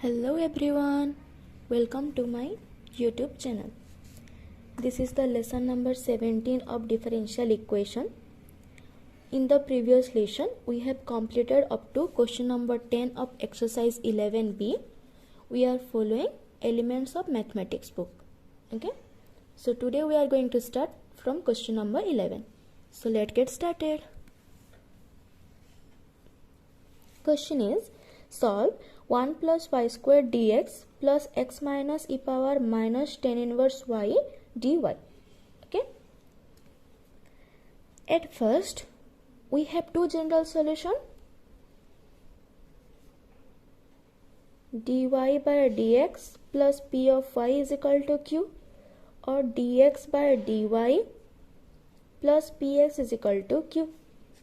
Hello everyone, welcome to my YouTube channel. This is the lesson number 17 of differential equation. In the previous lesson, we have completed up to question number 10 of exercise 11b. We are following elements of mathematics book. Okay, so today we are going to start from question number 11. So let's get started. Question is, solve 1 plus y square dx plus x minus e power minus tan inverse y dy. Okay. At first, we have two general solution. dy by dx plus p of y is equal to q, or dx by dy plus px is equal to q.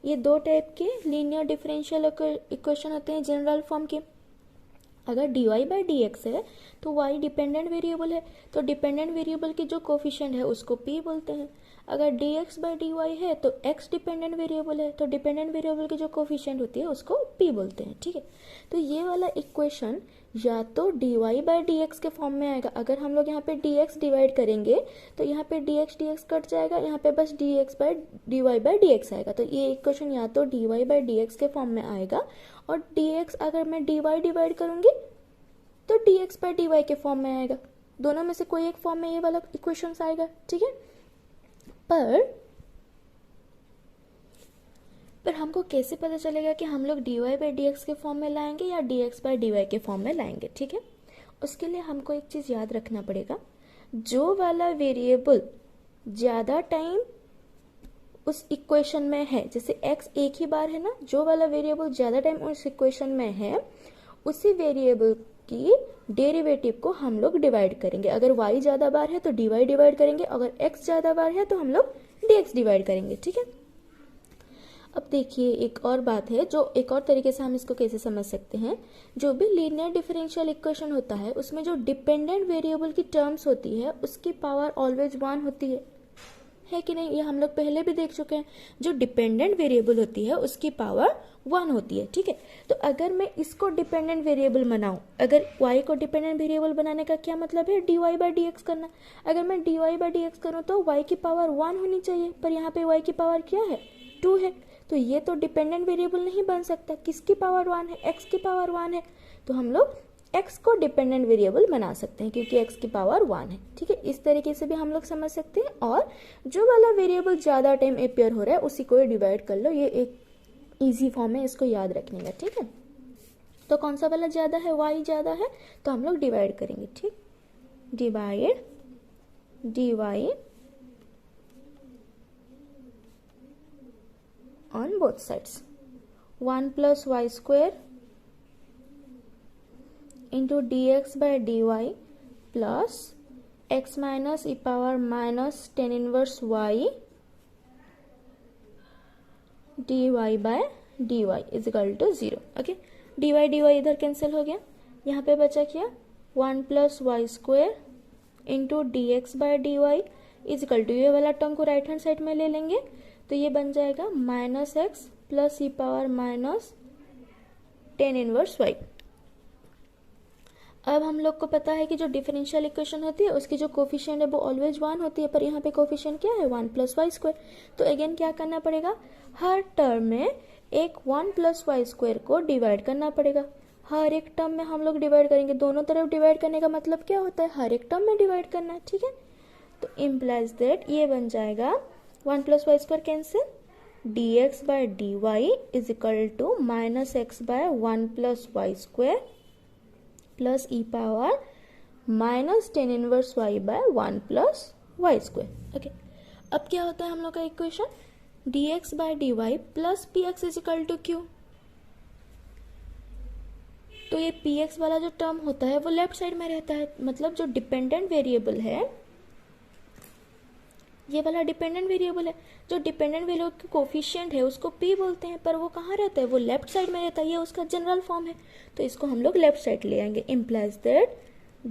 ये दो type के linear differential equation होते हैं general form के. अगर dy by d x है तो y dependent variable है, तो डिपेंडेंट वेरिएबल की जो कोफिशिएंट है उसको p बोलते हैं. अगर dx बाई dy है तो x डिपेंडेंट वेरिएबल है, तो डिपेंडेंट वेरिएबल की जो कोफिशिएंट होती है उसको p बोलते हैं. ठीक है, तो ये वाला इक्वेशन या तो dy बाई डी एक्स के फॉर्म में आएगा. अगर हम लोग यहाँ पे dx डिवाइड करेंगे तो यहाँ पे dx कट जाएगा, यहाँ पे बस dx by dy by dx आएगा. तो ये इक्वेशन या तो dy बाई dx के फॉर्म में आएगा, और dx अगर मैं dy डिवाइड करूंगी तो dx बाई dy के फॉर्म में आएगा. दोनों में से कोई एक फॉर्म में ये वाला इक्वेशन आएगा. ठीक है, पर हमको कैसे पता चलेगा कि हम लोग dy बाई dx के फॉर्म में लाएंगे या dx बाई dy के फॉर्म में लाएंगे. ठीक है, उसके लिए हमको एक चीज याद रखना पड़ेगा. जो वाला वेरिएबल ज्यादा टाइम उस इक्वेशन में है, जैसे x एक ही बार है ना, जो वाला वेरिएबल ज्यादा टाइम उस इक्वेशन में है उसी वेरिएबल की डेरिवेटिव को हम लोग डिवाइड करेंगे. अगर y ज्यादा बार है तो dy डिवाइड करेंगे, अगर x ज्यादा बार है तो हम लोग dx डिवाइड करेंगे. ठीक है, अब देखिए एक और बात है, जो एक और तरीके से हम इसको कैसे समझ सकते हैं. जो भी लीनियर डिफरेंशियल इक्वेशन होता है उसमें जो डिपेंडेंट वेरिएबल की टर्म्स होती है उसकी पावर ऑलवेज 1 होती है कि नहीं. ये हम लोग पहले भी देख चुके हैं. जो डिपेंडेंट वेरिएबल होती है उसकी पावर 1 होती है. ठीक है, तो अगर मैं इसको डिपेंडेंट वेरिएबल बनाऊं, अगर y को डिपेंडेंट वेरिएबल बनाने का क्या मतलब है, dy बाई डी एक्स करना. अगर मैं dy बाई डी एक्स करूँ तो y की पावर 1 होनी चाहिए, पर यहाँ पे y की पावर क्या है, 2 है. तो ये तो डिपेंडेंट वेरिएबल नहीं बन सकता. किसकी पावर 1 है, x की पावर 1 है. तो हम लोग x को डिपेंडेंट वेरिएबल बना सकते हैं क्योंकि x की पावर 1 है. ठीक है, इस तरीके से भी हम लोग समझ सकते हैं. और जो वाला वेरिएबल ज्यादा टाइम अपेयर हो रहा है उसी को डिवाइड कर लो. ये एक इजी फॉर्म है, इसको याद रखने का. ठीक है, तो कौन सा वाला ज्यादा है, y ज्यादा है तो हम लोग डिवाइड करेंगे. ठीक, divide dy on both sides. 1 plus y square into dx by dy plus x minus e power minus tan inverse y dy by dy is equal to 0. Okay, dy इधर cancel हो गया. यहाँ पे बचा क्या, 1 plus y square into dx by dy is equal to, ये वाला term को राइट हैंड साइड में ले लेंगे तो ये बन जाएगा minus x plus e power minus ten inverse y. अब हम लोग को पता है कि जो डिफरेंशियल इक्वेशन होती है उसकी जो कोफिशिएंट है वो ऑलवेज 1 होती है, पर यहाँ पे कोफिशिएंट क्या है, 1 प्लस वाई स्क्वायर. तो अगेन क्या करना पड़ेगा, हर टर्म में एक 1 प्लस वाई स्क्वायर को डिवाइड करना पड़ेगा. हर एक टर्म में हम लोग डिवाइड करेंगे. दोनों तरफ डिवाइड करने का मतलब क्या होता है, हर एक टर्म में डिवाइड करना है. ठीक है, तो इम्प्लाइज दैट ये बन जाएगा 1 plus y square cancel, dx by dy is equal to minus x by 1 plus y square plus e power minus ten inverse y by 1 plus y square. Okay, अब क्या होता है हम लोग का equation, dx by dy plus px is equal to q. तो ये px वाला जो टर्म होता है वो लेफ्ट साइड में रहता है, मतलब जो डिपेंडेंट वेरिएबल है ये वाला डिपेंडेंट वेरिएबल है. जो डिपेंडेंट वेरिएबल की कोफिशिएंट है उसको p बोलते हैं, पर वो कहाँ रहता है, वो लेफ्ट साइड में रहता है. ये उसका जनरल फॉर्म है, तो इसको हम लोग लेफ्ट साइड ले आएंगे. Implies that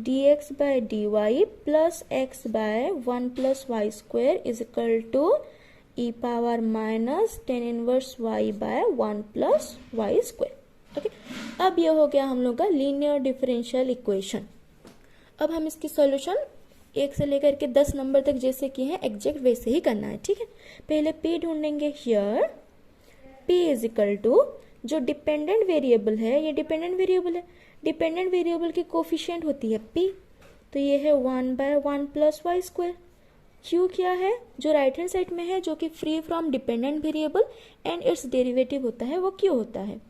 dx by dy plus x by 1 plus y square is equal to e power minus ten inverse y by 1 plus y square. Okay, अब ये हो गया हम लोग का लीनियर डिफरेंशियल इक्वेशन। अब हम इसकी सॉल्यूशन 1 से लेकर के 10 नंबर तक जैसे किए हैं एग्जैक्ट वैसे ही करना है, ठीक है। पहले p ढूंढेंगे, here p is equal to, जो डिपेंडेंट वेरिएबल है, ये डिपेंडेंट वेरिएबल है, डिपेंडेंट वेरिएबल की कोफिशिएंट होती है p, तो ये है 1/1 प्लस वाई स्क्वायर। q क्या है, जो राइट हैंड साइड में है, जो कि free from dependent variable and its derivative होता है, वो q होता है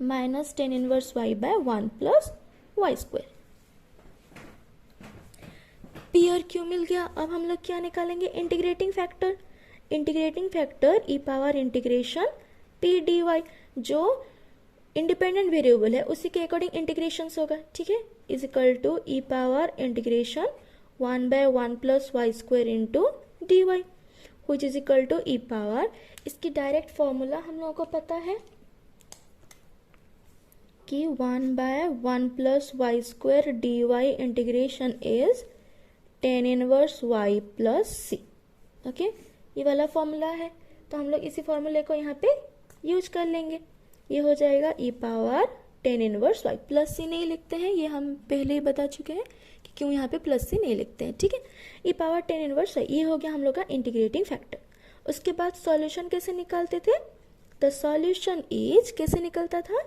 minus ten inverse y/1 plus y square. p और q मिल गया। अब हम लोग क्या निकालेंगे, integrating factor. Integrating factor e power integration p dy, जो इंडिपेंडेंट वेरिएबल है उसी के अकॉर्डिंग इंटीग्रेशन होगा, ठीक है, is equal to e power integration 1/1 plus y square into D y, which is equal to e power, इसकी direct formula हम लोगों को पता है कि 1/1 plus y square d y integration is ten inverse y plus c. Okay, ये वाला formula है, तो हम लोग इसी फॉर्मूले को यहाँ पे यूज कर लेंगे। ये हो जाएगा e power ten inverse y, plus c नहीं लिखते हैं, ये हम पहले ही बता चुके हैं कि क्यों यहाँ पे प्लस सी नहीं लिखते हैं, ठीक है। e power ten inverse y, ये हो गया हम लोग का इंटीग्रेटिंग फैक्टर। उसके बाद सॉल्यूशन कैसे निकालते थे, द सॉल्यूशन इज कैसे निकलता था,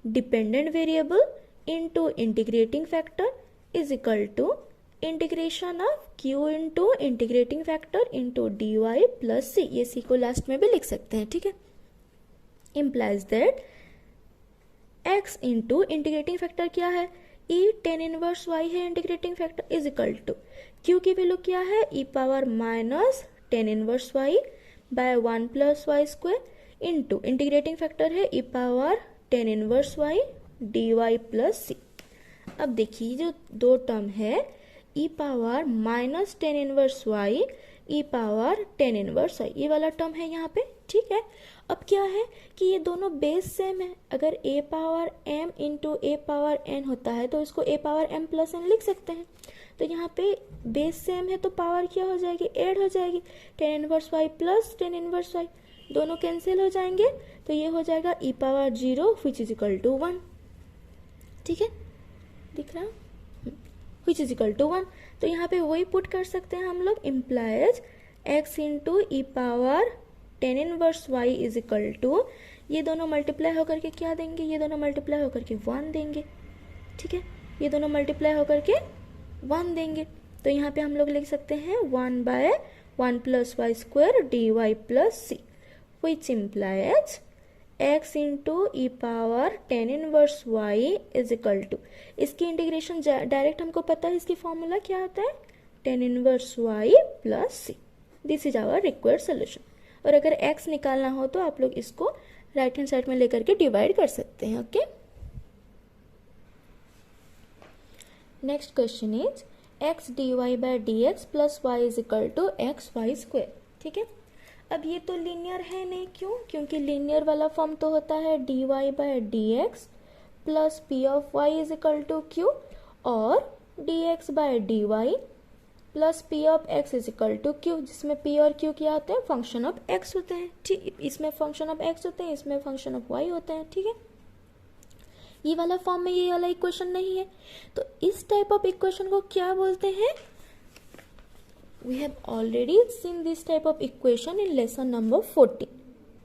dependent variable into integrating factor is equal to integration of q into integrating factor into D Y plus सी, ये सी को लास्ट में भी लिख सकते हैं, ठीक है। Implies that x into integrating factor क्या है, e टेन इनवर्स y है integrating factor is equal to q की वैल्यू क्या है, e power minus ten inverse y by 1 plus y square into integrating factor है e power ten inverse y d Y plus c. अब देखिए जो दो term है e power minus ten inverse y e power ten inverse y, ये वाला term है यहाँ पे, ठीक है। अब क्या है कि ये दोनों बेस सेम है, अगर a power m into a power n होता है तो इसको a power m plus n लिख सकते हैं। तो यहाँ पे बेस सेम है तो पावर क्या हो जाएगी, ऐड हो जाएगी, ten inverse y plus ten inverse y, दोनों कैंसिल हो जाएंगे, तो ये हो जाएगा e power 0 which is equal to 1, ठीक है, दिख रहा विच इज इक्वल टू 1। तो यहाँ पे वही पुट कर सकते हैं हम लोग, implies x into e power ten inverse y is equal to, ये दोनों मल्टीप्लाई होकर के क्या देंगे, ये दोनों मल्टीप्लाई होकर के 1 देंगे, ठीक है, ये दोनों मल्टीप्लाई होकर के 1 देंगे। तो यहाँ पे हम लोग लिख सकते हैं 1/1 plus y square d Y plus c, which implies x into e power ten inverse y is equal to, इसकी इंटीग्रेशन डायरेक्ट हमको पता है, इसकी फॉर्मूला क्या आता है, ten inverse y plus c. This is our required solution. और अगर x निकालना हो तो आप लोग इसको राइट हैंड साइड में लेकर के डिवाइड कर सकते हैं, okay. Next question is x dy by d x plus y is equal to x y square, ठीक है। अब ये तो लीनियर है नहीं, क्यों, क्योंकि लीनियर वाला फॉर्म तो होता है dy by d x plus p of y is equal to q, और dx by d Y plus p of x is equal to q, जिसमें p और q क्या होते हैं, फंक्शन ऑफ x होते हैं, ठीक, इसमें फंक्शन ऑफ x होते हैं, इसमें फंक्शन ऑफ y होते हैं, ठीक है। ये वाला फॉर्म में ये वाला इक्वेशन नहीं है, तो इस टाइप ऑफ इक्वेशन को क्या बोलते हैं, we have already seen this type of equation in lesson number 14,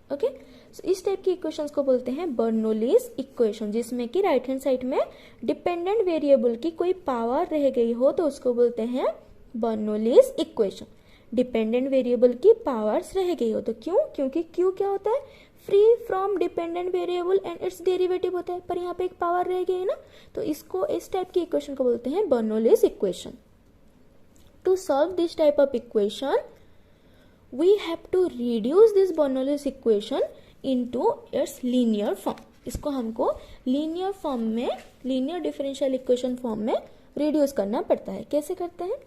okay। so इस टाइप की इक्वेशंस को बोलते हैं बर्नौलीज इक्वेशन, जिसमें कि राइट हैंड साइड में डिपेंडेंट वेरिएबल की कोई पावर रह गई हो तो उसको बोलते हैं बर्नौलीज इक्वेशन। डिपेंडेंट वेरिएबल की पावर्स रह गई हो तो क्यों, क्योंकि क्यू क्या होता है, free from dependent variable and its derivative होता है, पर यहाँ पे एक पावर रह गई है ना, तो इसको इस टाइप की इक्वेशन को बोलते हैं Bernoulli's equation. To solve this type of equation, we have to reduce this Bernoulli's equation into its linear form. इसको हमको linear form में, linear differential equation form में reduce करना पड़ता है। कैसे करते हैं,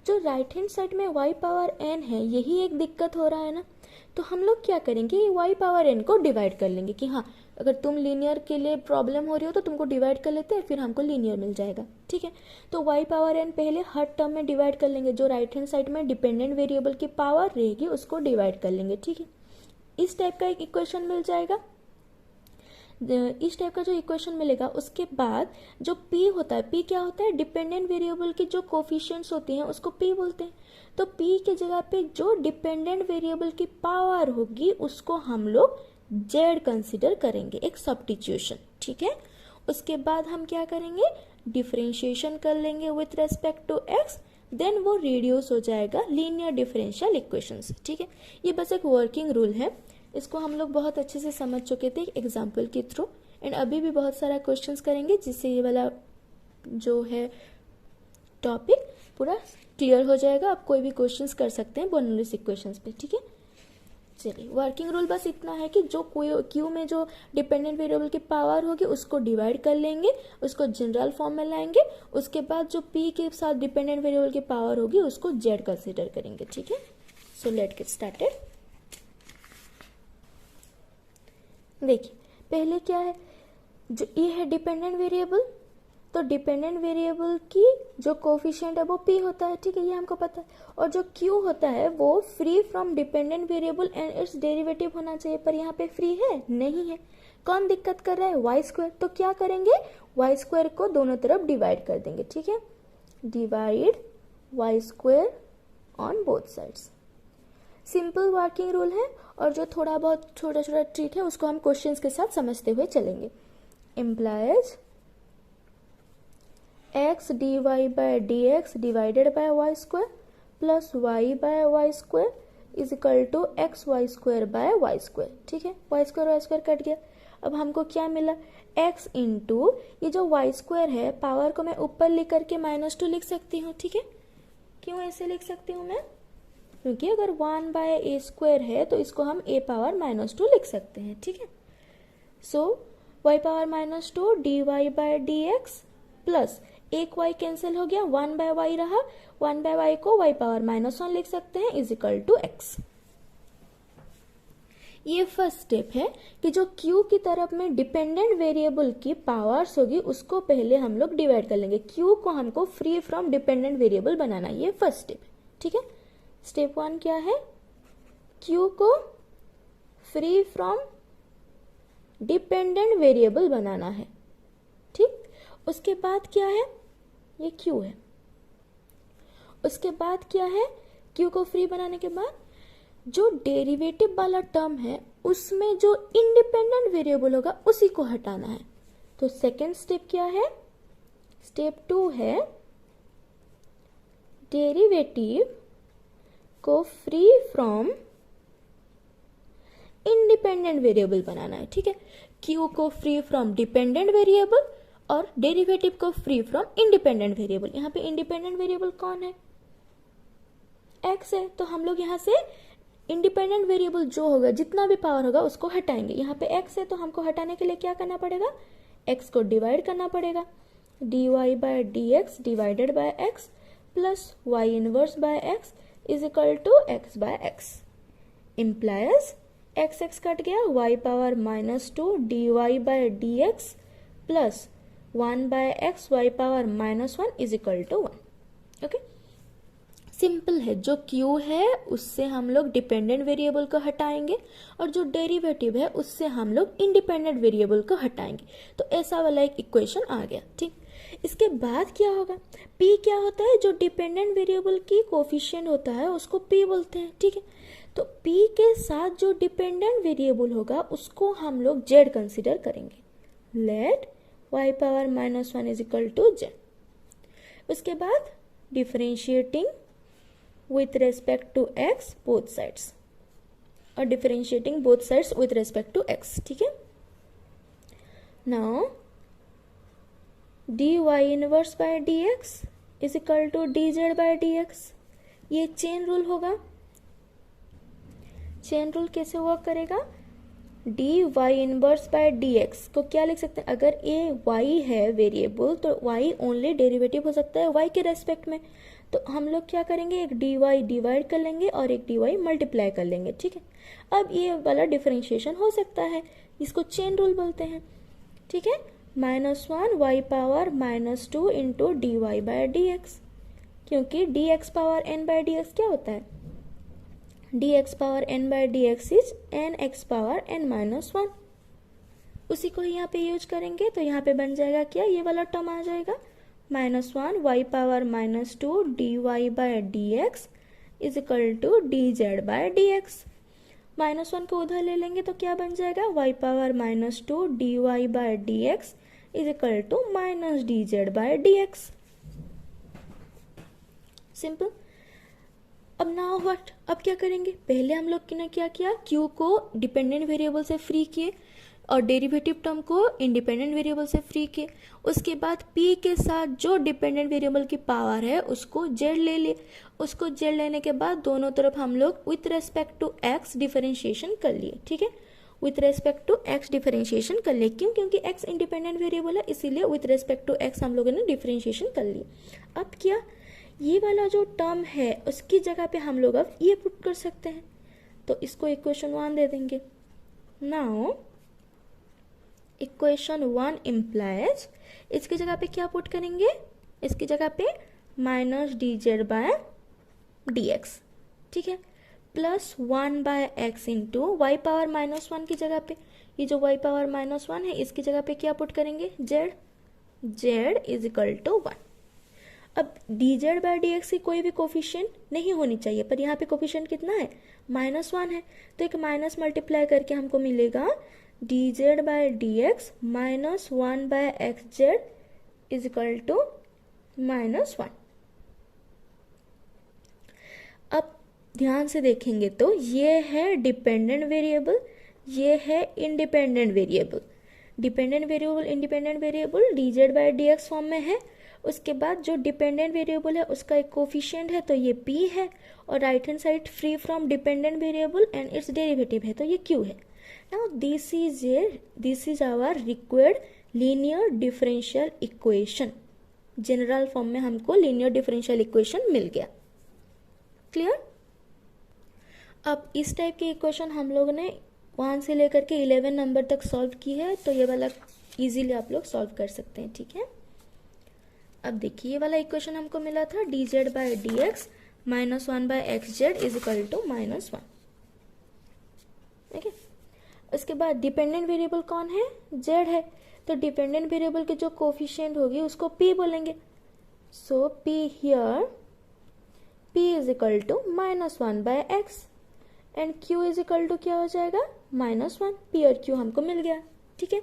जो राइट हैंड साइड में y पावर n है, यही एक दिक्कत हो रहा है ना, तो हम लोग क्या करेंगे, y पावर n को डिवाइड कर लेंगे कि हाँ अगर तुम लीनियर के लिए प्रॉब्लम हो रही हो तो तुमको डिवाइड कर लेते हैं, फिर हमको लीनियर मिल जाएगा, ठीक है। तो y पावर n पहले हर टर्म में डिवाइड कर लेंगे, जो राइट हैंड साइड में डिपेंडेंट वेरिएबल की पावर रहेगी उसको डिवाइड कर लेंगे, ठीक है। इस टाइप का एक इक्वेशन मिल जाएगा। इस टाइप का जो इक्वेशन मिलेगा, उसके बाद जो p होता है, p क्या होता है, डिपेंडेंट वेरिएबल की जो कोफिशिएंट्स होती हैं उसको p बोलते हैं। तो p के जगह पे जो डिपेंडेंट वेरिएबल की पावर होगी उसको हम लोग z कंसिडर करेंगे, एक सब्स्टिट्यूशन, ठीक है। उसके बाद हम क्या करेंगे, डिफरेंशिएशन कर लेंगे with respect to x, then वो रिड्यूस हो जाएगा लीनियर डिफरेंशियल इक्वेशन से, ठीक है। ये बस एक वर्किंग रूल है, इसको हम लोग बहुत अच्छे से समझ चुके थे एग्जाम्पल के थ्रू, एंड अभी भी बहुत सारा क्वेश्चंस करेंगे जिससे ये वाला जो है टॉपिक पूरा क्लियर हो जाएगा। आप कोई भी क्वेश्चंस कर सकते हैं बोनोलिस इक्वेशंस पे, ठीक है। चलिए, वर्किंग रूल बस इतना है कि जो क्यू में जो डिपेंडेंट वेरिएबल की पावर होगी उसको डिवाइड कर लेंगे, उसको जनरल फॉर्म में लाएंगे, उसके बाद जो पी के साथ डिपेंडेंट वेरिएबल की पावर होगी उसको जेड कंसिडर करेंगे, ठीक है। So let get started. देखिए पहले क्या है, जो ये है डिपेंडेंट वेरिएबल, तो डिपेंडेंट वेरिएबल की जो कोफिशिएंट है वो p होता है, ठीक है, ये हमको पता है। और जो q होता है वो free from dependent variable and its derivative होना चाहिए, पर यहाँ पे फ्री है नहीं है। कौन दिक्कत कर रहा है, वाई स्क्वायर, तो क्या करेंगे, वाई स्क्वायर को दोनों तरफ डिवाइड कर देंगे, ठीक है। Divide y square on both sides, simple working rule है। और जो थोड़ा बहुत छोटा छोटा ट्रिक है उसको हम क्वेश्चंस के साथ समझते हुए चलेंगे। Implies x dy by dx divided by y square plus y by y square is equal to x y square by y square, ठीक है। वाई स्क्वायर कट गया। अब हमको क्या मिला, x इंटू ये जो वाई स्क्वायर है, पावर को मैं ऊपर लिख करके -2 लिख सकती हूँ, ठीक है। क्यों ऐसे लिख सकती हूँ मैं, क्योंकि अगर 1 बाय ए स्क्वायर है तो इसको हम a पावर -2 लिख सकते हैं, ठीक है। So y power -2 dy by dx plus एक y कैंसिल हो गया, 1 बाय y रहा, 1 बाय y को y पावर -1 लिख सकते हैं इज इक्वल टू x। ये फर्स्ट स्टेप है कि जो q की तरफ में डिपेंडेंट वेरिएबल की पावर्स होगी उसको पहले हम लोग डिवाइड कर लेंगे। q को हमको फ्री फ्रॉम डिपेंडेंट वेरिएबल बनाना है, ये फर्स्ट स्टेप है, ठीक है। स्टेप 1 क्या है, q को फ्री फ्रॉम डिपेंडेंट वेरिएबल बनाना है, ठीक। उसके बाद क्या है, ये q है। उसके बाद क्या है, q को फ्री बनाने के बाद जो डेरिवेटिव वाला टर्म है उसमें जो इंडिपेंडेंट वेरिएबल होगा उसी को हटाना है। तो सेकेंड स्टेप क्या है, स्टेप 2 है डेरिवेटिव को फ्री फ्रॉम इंडिपेंडेंट वेरिएबल बनाना है, ठीक है। q को फ्री फ्रॉम डिपेंडेंट वेरिएबल और डेरिवेटिव को फ्री फ्रॉम इंडिपेंडेंट वेरिएबल। यहाँ पे इंडिपेंडेंट वेरिएबल कौन है, x है, तो हम लोग यहाँ से इंडिपेंडेंट वेरिएबल जो होगा जितना भी पावर होगा उसको हटाएंगे। यहाँ पे x है तो हमको हटाने के लिए क्या करना पड़ेगा, x को डिवाइड करना पड़ेगा, dy by dx divided by x plus y inverse by x is equal to x by x। Implies x कट गया, y power -2 dy by dx plus 1 by x y power -1 is equal to 1। Okay, simple है। जो q है उससे हम लोग dependent variable को हटाएंगे और जो डेरिवेटिव है उससे हम लोग इंडिपेंडेंट वेरिएबल को हटाएंगे। तो ऐसा वाला एक इक्वेशन आ गया, ठीक। इसके बाद क्या होगा, p क्या होता है, जो डिपेंडेंट वेरिएबल की कोफिशिएंट होता है उसको p बोलते हैं, ठीक है। तो p के साथ जो डिपेंडेंट वेरिएबल होगा उसको हम लोग z कंसिडर करेंगे। Let y power -1 is equal to z। उसके बाद differentiating with respect to x both sides और differentiating both sides with respect to x, ठीक है। now dy inverse by dx is equal to dz by dx, ये chain rule होगा। Chain rule कैसे work करेगा, dy inverse by dx को क्या लिख सकते हैं, अगर a y है वेरिएबल तो y ओनली डेरिवेटिव हो सकता है y के रेस्पेक्ट में, तो हम लोग क्या करेंगे, एक dy डिवाइड कर लेंगे और एक dy मल्टीप्लाई कर लेंगे, ठीक है। अब ये वाला डिफरेंशिएशन हो सकता है, इसको चेन रूल बोलते हैं, ठीक है। -1 y power -2 into dy by dx, क्योंकि dx power n by dx क्या होता है, dx power n by dx is nx power n -1, उसी को ही यहाँ पे यूज करेंगे, तो यहाँ पे बन जाएगा क्या, ये वाला टर्म आ जाएगा -1 y power -2 dy by d x is equal to d z by d x. -1 को उधर ले लेंगे तो क्या बन जाएगा, y power -2 dy by d x is equal to minus d z by d x. Simple. अब नाउ व्हाट, अब क्या करेंगे, पहले हम लोग ने क्या किया, q को डिपेंडेंट वेरिएबल से फ्री किए और डेरिवेटिव टर्म को इंडिपेंडेंट वेरिएबल से फ्री किए। उसके बाद p के साथ जो डिपेंडेंट वेरिएबल की पावर है उसको z ले लिए। उसको z लेने के बाद दोनों तरफ हम लोग with respect to x differentiation कर लिए। ठीक है, with respect to x differentiation कर लिए। क्यों, क्योंकि x इंडिपेंडेंट वेरिएबल है, इसीलिए विथ रेस्पेक्ट टू x हम लोगों ने डिफरेंशिएशन कर लिए। अब क्या, ये वाला जो टर्म है उसकी जगह पे हम लोग अब ये पुट कर सकते हैं, तो इसको इक्वेशन 1 दे देंगे। नाउ इक्वेशन 1 इम्प्लाइज, इसकी जगह पे क्या पुट करेंगे, इसकी जगह पे minus d z by d x. ठीक है, plus 1 by x into y power -1 की जगह पे, ये जो y पावर -1 है इसकी जगह पे क्या पुट करेंगे, z इज इक्वल टू 1। अब d z by d x की कोई भी कोफिशिएंट नहीं होनी चाहिए, पर यहाँ पे कोफिशिएंट कितना है, -1 है, तो एक माइनस मल्टीप्लाई करके हमको मिलेगा d z by d x -1 by x z is equal to -1। अब ध्यान से देखेंगे तो ये है डिपेंडेंट वेरिएबल, ये है independent variable. Dependent variable independent variable d z by d x form में है। उसके बाद जो डिपेंडेंट वेरिएबल है उसका एक कोफिशिएंट है तो ये p है, और right hand side free from dependent variable and its derivative है तो ये q है। Now this is our required linear differential equation. General form में हमको लीनियर डिफरेंशियल इक्वेशन मिल गया। क्लियर। अब इस टाइप की इक्वेशन हम लोग ने 1 से लेकर के 11 नंबर तक सॉल्व की है, तो ये वाला इजीली आप लोग सॉल्व कर सकते हैं। ठीक है, अब देखिए ये वाला इक्वेशन हमको मिला था d z by d x -1 by x z is equal to -1। ठीक है, उसके बाद डिपेंडेंट वेरिएबल कौन है, z है, तो डिपेंडेंट वेरिएबल के जो कोफिशिएंट होगी उसको p बोलेंगे। So p here p is equal to -1 by x and q is equal to क्या हो जाएगा, -1। p और q हमको मिल गया। ठीक है,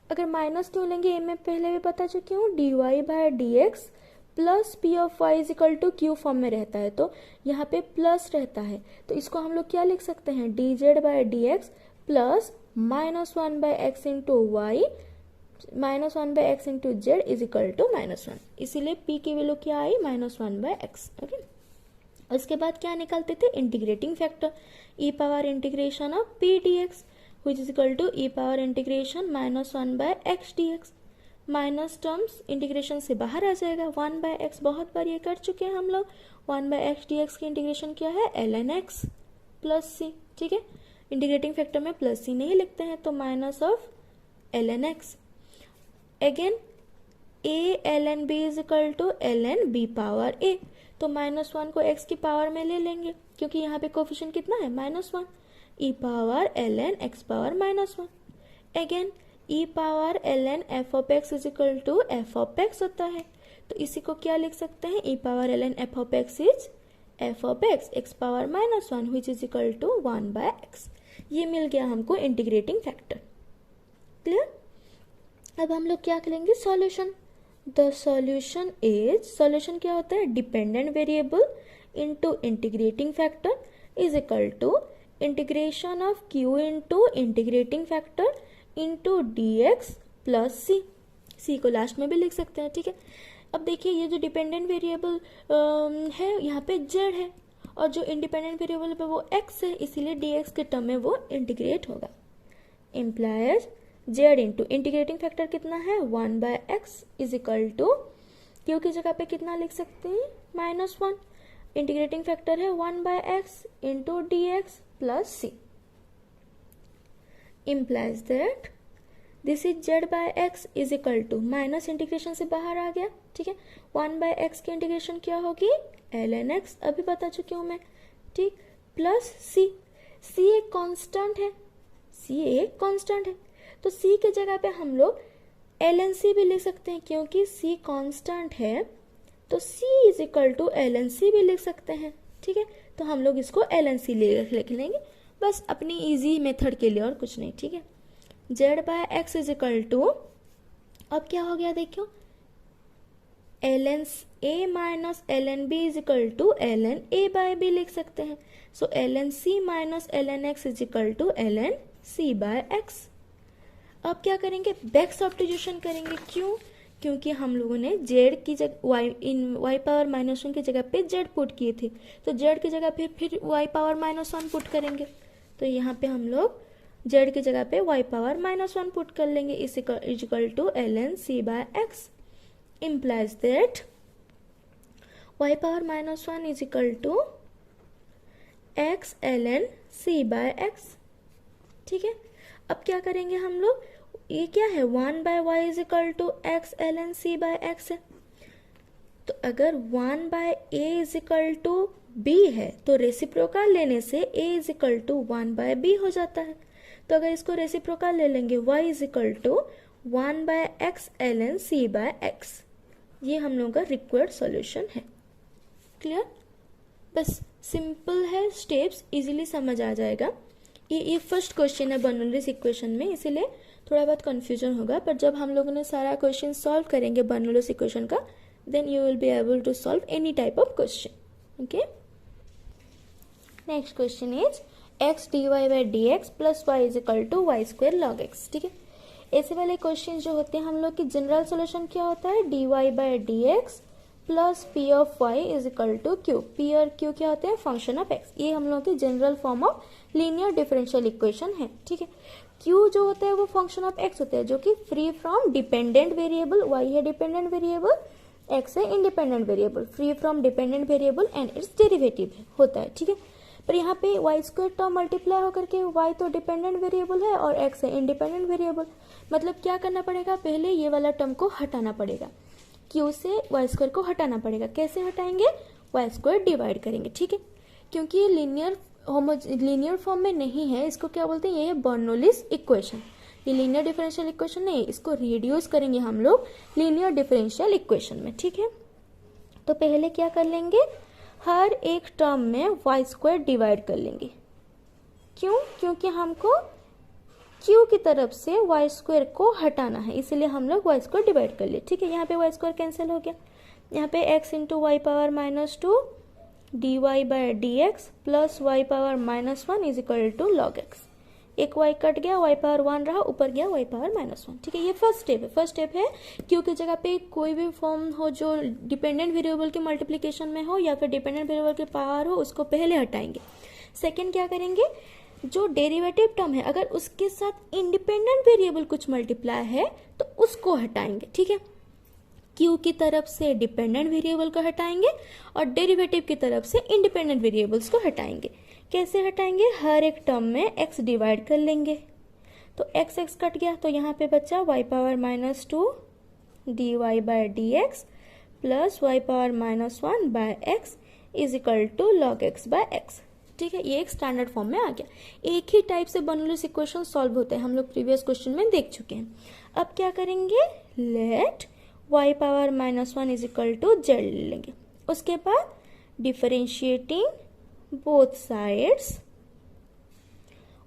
अगर माइनस क्यों लेंगे ये मैं पहले भी बता चुकी हूँ, d y by d x plus p of y is equal to q form में रहता है, तो यहाँ पे प्लस रहता है, तो इसको हम लोग क्या लिख सकते हैं, d z by d x plus -1 by x into y -1 by x into z is equal to -1। इसीलिए p की वैल्यू क्या आई, -1 बाय एक्स। ओके, उसके बाद क्या निकालते थे, integrating factor e power integration of p dx which is equal to e power integration -1 by x dx। Minus terms integration से बाहर आ जाएगा, 1 बाय एक्स बहुत बार ये कर चुके हैं हम लोग। 1 बाय एक्स dx की इंटीग्रेशन क्या है, ln x प्लस c। ठीक है, इंटीग्रेटिंग फैक्टर में प्लस c नहीं लिखते हैं, तो minus of ln x। Again a ln b is equal to ln b power a, तो -1 को x की पावर में ले लेंगे क्योंकि यहाँ पे कोफिशिएंट कितना है, -1। e power ln x power -1। Again e power ln f of x is equal to f of x होता है, तो इसी को क्या लिख सकते हैं, e power ln f of x is f of x power -1 which is equal to 1 by x। ये मिल गया हमको इंटीग्रेटिंग फैक्टर। क्लियर। अब हम लोग क्या करेंगे, solution. The solution is, solution क्या होता है, dependent variable into integrating factor is equal to integration of q into integrating factor into dx plus c को लास्ट में भी लिख सकते हैं। ठीक है, अब देखिए ये जो डिपेंडेंट वेरिएबल है यहाँ पे z है और जो इंडिपेंडेंट वेरिएबल पे वो x है, इसीलिए dx के टर्म में वो इंटीग्रेट होगा। Implies z into integrating factor कितना है, 1 by x is equal to q की जगह पे कितना लिख सकते हैं, -1। इंटीग्रेटिंग फैक्टर है 1 by x into d x plus c। implies that this is z by x is equal to minus integration से बाहर आ गया। ठीक है, 1 बाय एक्स की इंटीग्रेशन क्या होगी, ln x, अभी बता चुकी हूँ मैं। ठीक, प्लस c एक कांस्टेंट है, c एक कांस्टेंट है, तो c के जगह पे हम लोग ln c भी लिख सकते हैं, क्योंकि c कांस्टेंट है तो c is equal to ln c भी लिख सकते हैं। ठीक है, तो हम लोग इसको ln c लिख लेंगे, बस अपनी इजी मेथड के लिए और कुछ नहीं। ठीक है, z by x is equal to, अब क्या हो गया देखियो, ln a minus ln b is equal to ln a by b लिख सकते हैं। So ln c minus ln x is equal to ln c bye x। अब क्या करेंगे, बैक सब्स्टिट्यूशन करेंगे। क्यों? क्योंकि हम लोगों ने z की जगह y पावर माइनस वन की जगह पे z पुट किए थे, तो z की जगह पे फिर y power minus one put करेंगे। तो यहाँ पे हम लोग z की जगह पे y power minus one put कर लेंगे, is equal to ln c bye x, implies that y power minus one is equal to x ln c bye x। ठीक है, अब क्या करेंगे हम लोग, ये क्या है, 1 by y is equal to x ln c bye x है। तो अगर 1 by a is equal to b है तो रेसिप्रोकल लेने से a is equal to 1 by b हो जाता है। तो अगर इसको रेसिप्रोकल ले लेंगे y is equal to 1 by x ln c bye x। ये हम लोगों का रिक्वायर्ड सॉल्यूशन है। क्लियर? बस सिंपल है, स्टेप्स इजीली समझ आ जाएगा। ये फर्स्ट क्वेश्चन है बर्नौलीज इक्वेशन में, इसीलिए थोड़ा बहुत कंफ्यूजन होगा, पर जब हम लोगों ने सारा क्वेश्चन सॉल्व करेंगे बर्नौलीज इक्वेशन का, then you will be able to solve any type of question. Okay, next question is x d y by d x plus y is equal to y square log x. ठीक है, ऐसे वाले question जो होते हैं हम लोग की जनरल सोल्यूशन क्या होता है, d y by d x plus p of y is equal to q. P और क्यू क्या होते हैं, फंक्शन ऑफ एक्स। ये हम लोग की general form of linear differential equation है। ठीक है, क्यू जो होता है वो फंक्शन ऑफ एक्स होता है, जो कि free from dependent variable, y है डिपेंडेंट वेरिएबल, एक्स है independent variable, free from dependent variable and its derivative होता है। ठीक है, पर यहाँ पे वाई स्क्वायर टर्म मल्टीप्लाई होकर के वाई तो डिपेंडेंट वेरिएबल है और एक्स है इंडिपेंडेंट वेरिएबल। मतलब क्या करना पड़ेगा, पहले ये वाला टर्म को हटाना पड़ेगा, क्यू से वाई स्क्वायर को हटाना पड़ेगा। कैसे हटाएंगे, वाई स्क्वायर डिवाइड करेंगे। ठीक है, क्योंकि ये लीनियर फॉर्म में नहीं है, इसको क्या बोलते हैं, ये है बर्नौलीज इक्वेशन। ये लीनियर डिफरेंशियल इक्वेशन नहीं है, इसको रिड्यूस करेंगे हम लोग लीनियर डिफरेंशियल इक्वेशन में। ठीक है, तो पहले क्या कर लेंगे, हर एक टर्म में वाई स्क्वायर डिवाइड कर लेंगे। क्यों? क्योंकि हमको क्यू की तरफ से वाई स्क्वायर को हटाना है, इसीलिए हम लोग वाई स्क्वायर डिवाइड कर लिए। ठीक है, यहाँ पे वाई स्क्वायर कैंसिल हो गया, यहाँ पे x into y power minus two d y by d x plus y power minus one is equal to log x. एक वाई कट गया, वाई पावर वन रहा, ऊपर गया वाई पावर माइनस वन। ठीक है, ये फर्स्ट स्टेप है। First step है क्यू की जगह पे कोई भी फॉर्म हो जो डिपेंडेंट वेरिएबल के मल्टीप्लीकेशन में हो या फिर डिपेंडेंट वेरिएबल के पावर हो, उसको पहले हटाएंगे। सेकेंड क्या करेंगे, जो डेरिवेटिव टर्म है अगर उसके साथ इंडिपेंडेंट वेरिएबल कुछ मल्टीप्लाई है तो उसको हटाएंगे। ठीक है, क्यू की तरफ से डिपेंडेंट वेरिएबल को हटाएंगे और डेरिवेटिव की तरफ से इंडिपेंडेंट वेरिएबल्स को हटाएंगे। कैसे हटाएंगे, हर एक टर्म में एक्स डिवाइड कर लेंगे, तो एक्स एक्स कट गया, तो यहाँ पे बचा y power minus two d y by d x plus y power minus one by x is equal to log x by x. ठीक है, ये एक स्टैंडर्ड फॉर्म में आ गया। एक ही टाइप से बर्नौलीज इक्वेशन सॉल्व होते हैं, हम लोग प्रीवियस क्वेश्चन में देख चुके हैं। अब क्या करेंगे, let y power minus one is equal to z ले लेंगे। उसके बाद differentiating both sides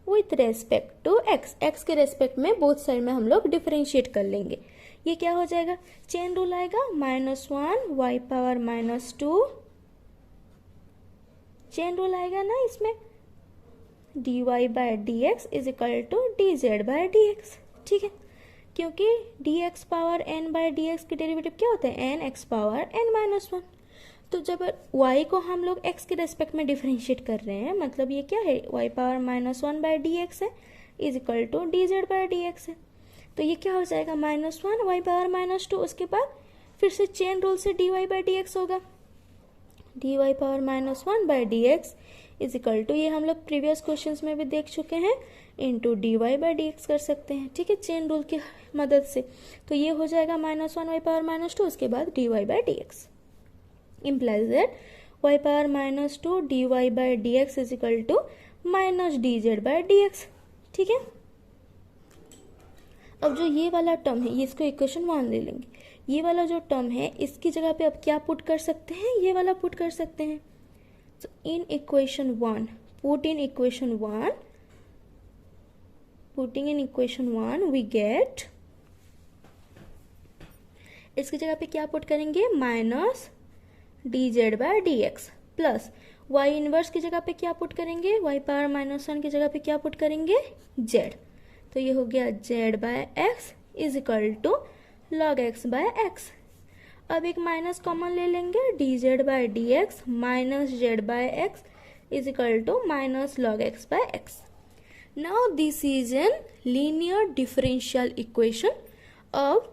with respect to x, x के रेस्पेक्ट में बोथ साइड में हम लोग डिफरेंशिएट कर लेंगे। ये क्या हो जाएगा, चेन रूल आएगा, minus one y power minus two, chain rule आएगा ना इसमें, d y by d x is equal to d z by d x. ठीक है, क्योंकि d x power n by d x के डेरिवेटिव क्या होते हैं, n x power n minus one. तो जब y को हम लोग x के रेस्पेक्ट में डिफरेंशिएट कर रहे हैं, मतलब ये क्या है, y power minus one by d x है is equal to d z by d x है। तो ये क्या हो जाएगा, minus one y power minus two, उसके बाद फिर से चेन रूल से d y by d x होगा, d y power minus one by d x is equal to, ये हम लोग प्रीवियस क्वेश्चंस में भी देख चुके हैं, into D y by d x कर सकते हैं। ठीक है, चेन रूल की मदद से। तो ये हो जाएगा minus one y power minus two, उसके बाद d y by d x, implies that y power minus two dy by dx is equal to minus dz by dx। ठीक है, अब जो ये वाला टर्म है, ये इसको इक्वेशन 1 ले लेंगे, ये वाला जो टर्म है इसकी जगह पे अब क्या पुट कर सकते हैं, ये वाला पुट कर सकते हैं। So in equation 1, putting in equation 1 we get, इसकी जगह पे क्या पुट करेंगे, minus dz/dx plus y inverse की जगह पे क्या पुट करेंगे, y पावर -1 की जगह पे क्या पुट करेंगे, z। तो ये हो गया z/x is equal to log x/x। अब एक माइनस कॉमन ले लेंगे, dz/dx minus z/x is equal to minus log x/x। Now this is an linear differential equation of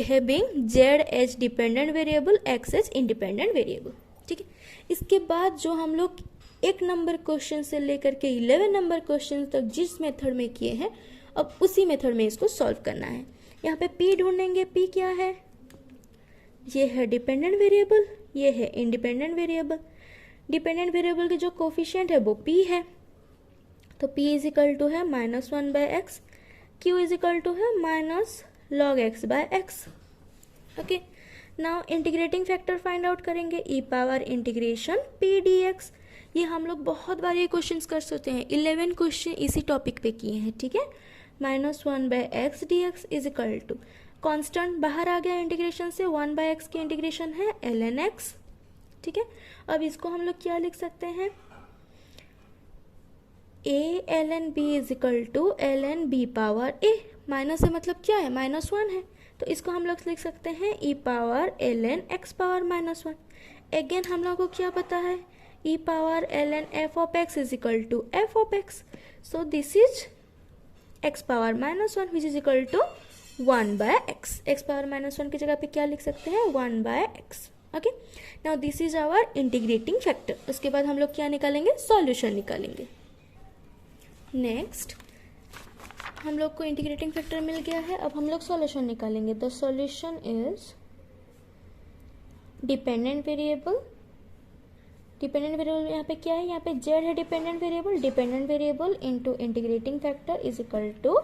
having z as dependent variable, x as independent variable. ठीक है, इसके बाद जो हम लोग 1 नंबर क्वेश्चन से लेकर के 11 नंबर क्वेश्चन तक जिस मेथड में किए हैं, अब उसी मेथड में इसको सॉल्व करना है। यहाँ पे p ढूंढेंगे, p क्या है, ये है डिपेंडेंट वेरिएबल, ये है इंडिपेंडेंट वेरिएबल। डिपेंडेंट वेरिएबल के जो कोफिशिएंट है वो p है, तो p इज इक्वल टू है -1/x, q is equal to है minus log x/x। Okay, now integrating factor find out करेंगे, e power integration p dx। ये हम लोग बहुत बार ये क्वेश्चंस कर सकते हैं, 11 क्वेश्चन इसी टॉपिक पे किए हैं। ठीक है, -1/x dx is equal to, constant बाहर आ गया इंटीग्रेशन से, 1/x की इंटीग्रेशन है ln x। ठीक है, अब इसको हम लोग क्या लिख सकते हैं, a ln b is equal to ln b power a। Minus है मतलब क्या है, -1 है, तो इसको हम लोग लिख सकते हैं e power ln x power -1। Again हम लोग को क्या पता है, e power ln f of x is equal to f of x। So this is x power -1 which is equal to 1/x। x power -1 की जगह पे क्या लिख सकते हैं, 1/x। Okay, now this is our integrating factor. उसके बाद हम लोग क्या निकालेंगे, सॉल्यूशन निकालेंगे। नेक्स्ट हम लोग को इंटीग्रेटिंग फैक्टर मिल गया है, अब हम लोग सॉल्यूशन निकालेंगे। The solution is dependent variable. Dependent variable यहाँ पे क्या है, यहाँ पे z है dependent variable, dependent variable into integrating factor is equal to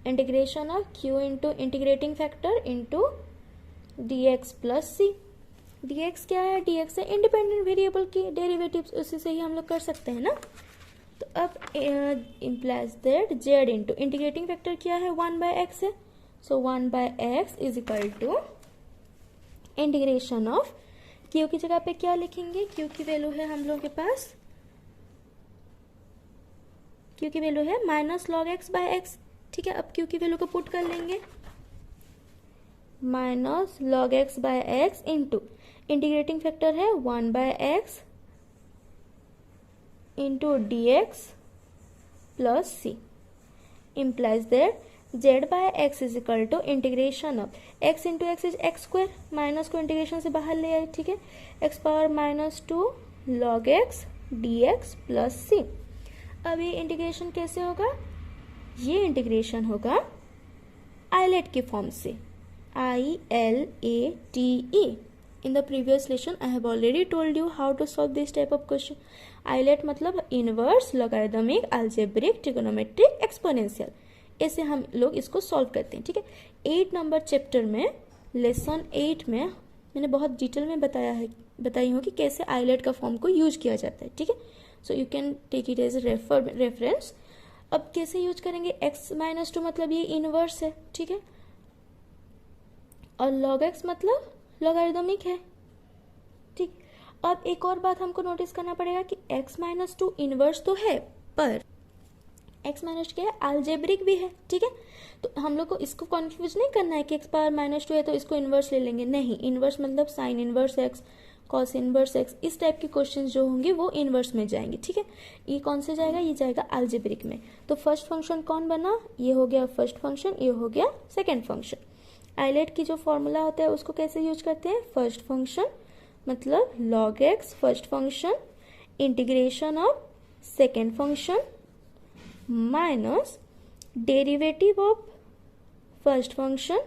integration of q into integrating factor into dx plus c। dx क्या है, dx है इंडिपेंडेंट वेरिएबल की डेरिवेटिव्स, उसी से ही हम लोग कर सकते हैं ना। तो अब implies that z into integrating factor क्या है, 1/x है, so 1/x is equal to integration of q की जगह पे क्या लिखेंगे, q की वैल्यू है हम लोगों के पास, q की वैल्यू है माइनस log x/x। ठीक है, अब q की वैल्यू को पुट कर लेंगे, minus log x/x into integrating factor है 1/x into dx plus c implies that z/x is equal to integration of x into x is x square, minus को इंटीग्रेशन से बाहर ले आए। ठीक है, x power -2 log x dx plus c। अब ये इंटीग्रेशन कैसे होगा, ये इंटीग्रेशन होगा आइलेट के फॉर्म से, ILATE। In the previous lesson I have already told you how to solve this type of question. ILATE मतलब inverse, logarithmic, algebraic, trigonometric, exponential. ऐसे हम लोग इसको सॉल्व करते हैं। ठीक है, 8 नंबर चैप्टर में लेसन 8 में मैंने बहुत डिटेल में बताई हूँ कि कैसे आइलेट का फॉर्म को यूज किया जाता है। ठीक है, so you can take it as reference. अब कैसे यूज करेंगे, x-2 मतलब ये इनवर्स है। ठीक है, और log x मतलब लॉगरिदमिक है। ठीक, अब एक और बात हमको नोटिस करना पड़ेगा कि x-2 इनवर्स तो है, पर x-2 क्या है, अलजेब्रिक भी है। ठीक है, तो हम लोग को इसको कंफ्यूज नहीं करना है कि x पावर -2 है तो इसको इनवर्स ले लेंगे, नहीं। इनवर्स मतलब sine inverse x, cos inverse x, इस टाइप के क्वेश्चंस जो होंगे वो इनवर्स में जाएंगे। ठीक है, ये कौन से जाएगा, ये जाएगा अलजेब्रिक में। तो फर्स्ट फंक्शन कौन बना, ये हो गया फर्स्ट फंक्शन, ये हो गया सेकेंड फंक्शन। आइलेट की जो फॉर्मूला होता है उसको कैसे यूज करते हैं, फर्स्ट फंक्शन मतलब log x first function integration of second function minus derivative of first function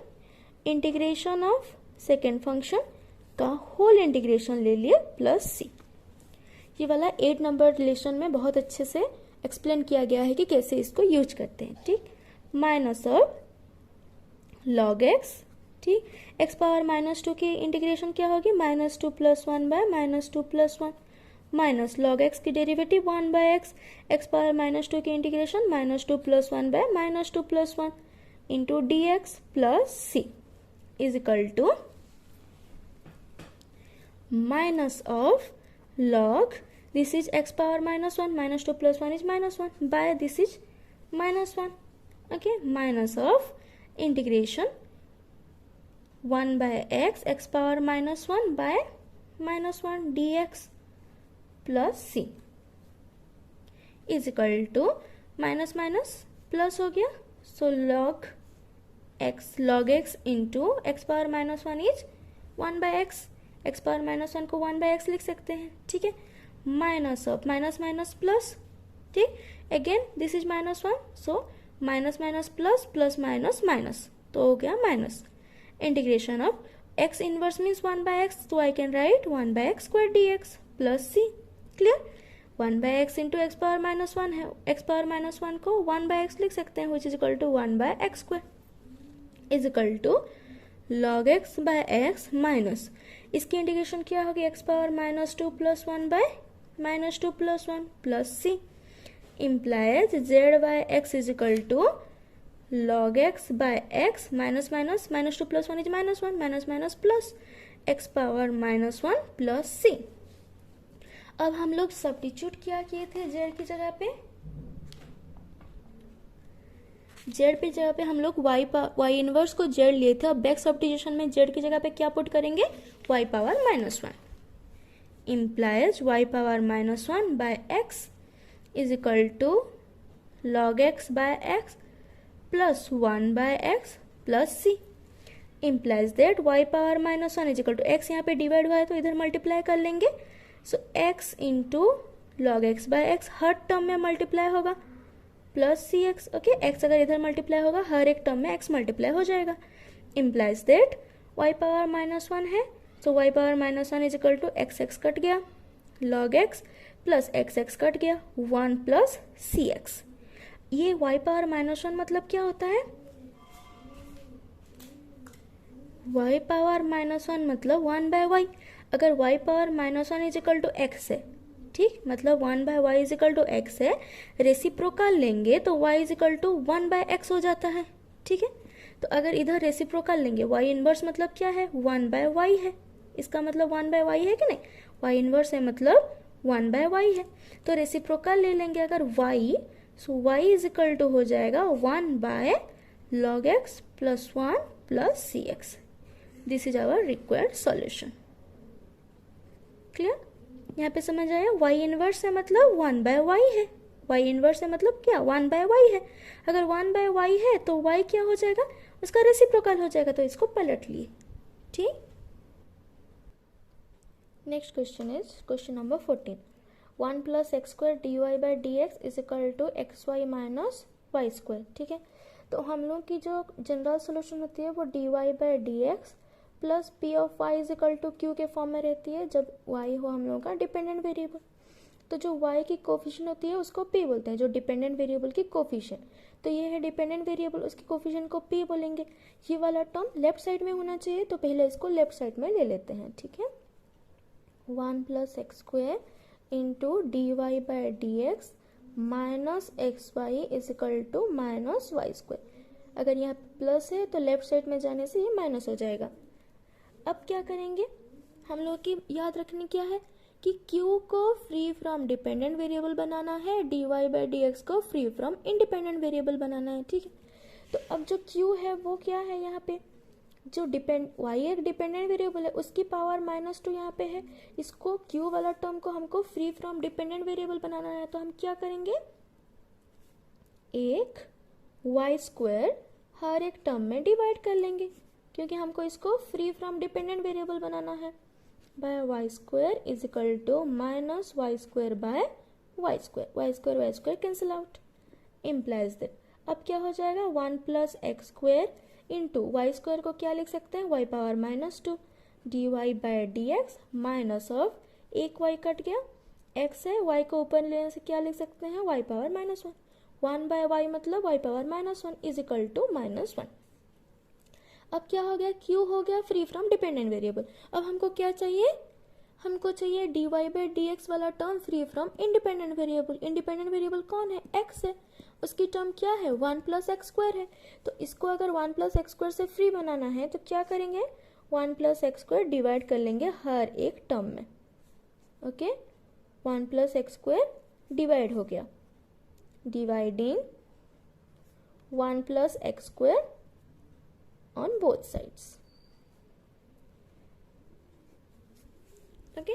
integration of second function का होल इंटीग्रेशन ले लिए प्लस c। ये वाला 8 नंबर रिलेशन में बहुत अच्छे से एक्सप्लेन किया गया है कि कैसे इसको यूज करते हैं। ठीक, माइनस ऑफ लॉग एक्स, ठीक। एक्स पावर -2 की इंटीग्रेशन क्या होगी, -2 + 1 बाय -2 + 1 माइनस लॉग एक्स की derivative 1 by x, x power -2 की integration -2 + 1 by -2 + 1 into d x plus c is equal to minus of log this is x power -1, -2 + 1 is -1 by this is -1, okay, minus of integration 1 by x, x power -1 by -1 dx plus c is equal to minus minus plus हो गया, सो log x into x power -1 is 1 by x, x power -1 को 1 by x लिख सकते हैं, ठीक है। Minus of minus minus plus, ठीक, again this is -1, so minus minus plus plus minus minus, तो हो गया minus integration of x inverse means 1 by x, so I can write 1 by x square dx plus c, clear. 1 by x into x power -1 है, x power -1 को 1 by x लिख सकते हैं, which is equal to 1 by x square is equal to log x by x minus इसकी integration क्या होगी, x power -2 + 1 by -2 + 1 plus c implies z by x is equal to log x by x minus minus -2 + 1 is -1 minus minus plus x power -1 plus c। अब हम लोग substitute क्या किए थे z की जगह पे, z पे जगह पे हम लोग y इनवर्स को z लिए थे, अब बैक सब्स्टिट्यूशन में z की जगह पे क्या पुट करेंगे, y power -1 implies y power -1 by x is equal to log x by x plus 1 by x plus c implies that y power -1 is equal to x, यहाँ पे divide हुआ है तो इधर मल्टीप्लाई कर लेंगे, so x into log x by x हर टर्म में मल्टीप्लाई होगा plus c x, okay, x अगर इधर मल्टीप्लाई होगा हर एक टर्म में एक्स मल्टीप्लाई हो जाएगा, इम्प्लाइज दैट y पावर -1 है, so y power -1 is equal to x x cut गया, log x plus x x cut गया, 1 प्लस सी एक्स। ये y पावर -1 मतलब क्या होता है, y पावर -1 मतलब 1 बाय y, अगर y power -1 is equal to x है, ठीक, मतलब 1 bye y is equal to x है, रेसिप्रोकल लेंगे तो y is equal to 1 by x हो जाता है, ठीक है। तो अगर इधर रेसिप्रोकल लेंगे y इनवर्स मतलब क्या है, 1 बाय y है, इसका मतलब 1 बाय y है कि नहीं, y इनवर्स है मतलब 1 बाय y है, तो रेसिप्रोकल ले लेंगे अगर y, सो y इज इक्वल टू हो जाएगा 1 by log x plus 1 plus c x. This is our required solution, clear. यहाँ पे समझ आया, y इनवर्स है मतलब 1 बाय y है, y इनवर्स है मतलब क्या, 1 बाय y है, अगर 1 बाय y है तो y क्या हो जाएगा, उसका रेसिप्रोकल हो जाएगा, तो इसको पलट लिए, ठीक। Next question is question number 14, 1 + x² dy/dx is equal to xy minus y square, ठीक है। तो हम लोग की जो जनरल सोल्यूशन होती है वो dy/dx plus p of y is equal to q के फॉर्म में रहती है, जब y हो हम लोगों का डिपेंडेंट वेरिएबल, तो जो y की कोफिशिएंट होती है उसको p बोलते हैं, जो डिपेंडेंट वेरिएबल की कोफिशिएंट, तो ये है डिपेंडेंट वेरिएबल, उसकी कोफिशिएंट को p बोलेंगे। ये वाला टर्म लेफ्ट साइड में होना चाहिए, तो पहले इसको लेफ्ट साइड में ले लेते हैं, ठीक है। 1 + x² into dy/dx minus xy is equal to minus y square, अगर यहाँ प्लस है तो लेफ्ट साइड में जाने से ये माइनस हो जाएगा। अब क्या करेंगे, हम लोग की याद रखनी क्या है कि q को फ्री फ्रॉम डिपेंडेंट वेरिएबल बनाना है, dy/dx को फ्री फ्रॉम इंडिपेंडेंट वेरिएबल बनाना है, ठीक है। तो अब जो q है वो क्या है, यहाँ पे जो y एक डिपेंडेंट वेरिएबल है उसकी पावर -2 यहाँ पे है, इसको q वाला टर्म को हमको फ्री फ्रॉम डिपेंडेंट वेरिएबल बनाना है, तो हम क्या करेंगे, एक y² हर एक टर्म में डिवाइड कर लेंगे, क्योंकि हमको इसको फ्री फ्रॉम डिपेंडेंट वेरिएबल बनाना है, by y² is equal to minus y² by y² cancel out, implies that अब क्या हो जाएगा, 1 + x² इंटू y² को क्या लिख सकते हैं, y power -2 dy/dx minus of एक y कट गया, x है, y को ऊपर लेने से क्या लिख सकते हैं, y पावर -1, 1 बाय y मतलब y power -1 is equal to -1। अब क्या हो गया, क्यू हो गया फ्री फ्रॉम डिपेंडेंट वेरिएबल। अब हमको क्या चाहिए, हमको चाहिए dy बाई डी एक्स वाला term free from independent variable. Independent variable कौन है, x है, उसकी टर्म क्या है, 1 प्लस एक्स स्क्वायर है। तो इसको अगर 1 प्लस एक्स स्क्वायर से फ्री बनाना है तो क्या करेंगे, 1 प्लस एक्स स्क्वायर डिवाइड कर लेंगे हर एक टर्म में। Okay, 1 plus x square divide हो गया, dividing 1 plus x square on both sides. Okay,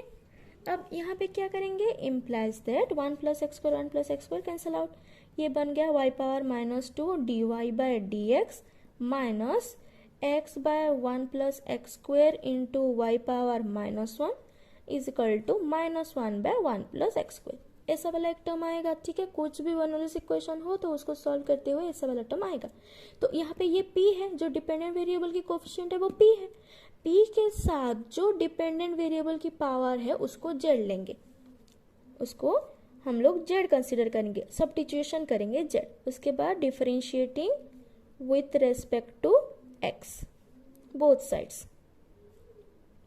अब यहाँ पे क्या करेंगे, implies that 1 plus x square 1 plus x square cancel out, ये बन गया y power -2 dy by d x minus x by 1 plus x square into y power -1 is equal to -1 by 1 plus x square. ऐसा वाला एक term आएगा, ठीक है, कुछ भी बर्नौलीज इक्वेशन हो तो उसको सॉल्व करते हुए ऐसा वाला टर्म आएगा। तो यहाँ पे ये p है, जो डिपेंडेंट वेरिएबल की कोफिशिएंट है वो p है। p के साथ जो डिपेंडेंट वेरिएबल की पावर है उसको z लेंगे, उसको हम लोग z कंसिडर करेंगे, सब्स्टिट्यूशन करेंगे z। उसके बाद differentiating with respect to x, both sides,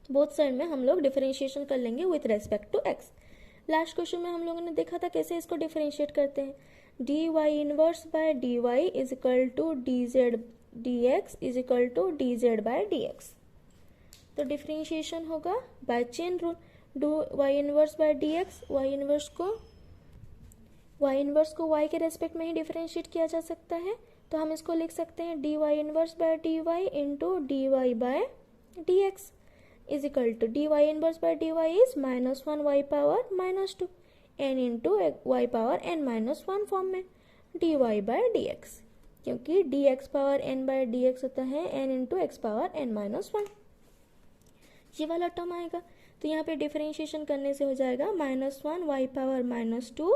both side में हम लोग डिफरेंशिएशन कर लेंगे with respect to x। Last question में हम लोगों ने देखा था कैसे इसको डिफरेंशिएट करते हैं, d y inverse by d y is equal to d z d x is equal to d z by d x. तो डिफरेंशिएशन होगा by chain rule, d y inverse by d x, y inverse को y के respect में ही differentiate किया जा सकता है। तो हम इसको लिख सकते हैं d y inverse by d y into D y by d x is equal to dy inverse by dy is -1 y power -2 n into y power n -1 form में dy by dx, क्योंकि dx power n by dx होता है n into x power n -1, ये वाला term आएगा। तो यहाँ पे डिफरेंशिएशन करने से हो जाएगा -1 y power -2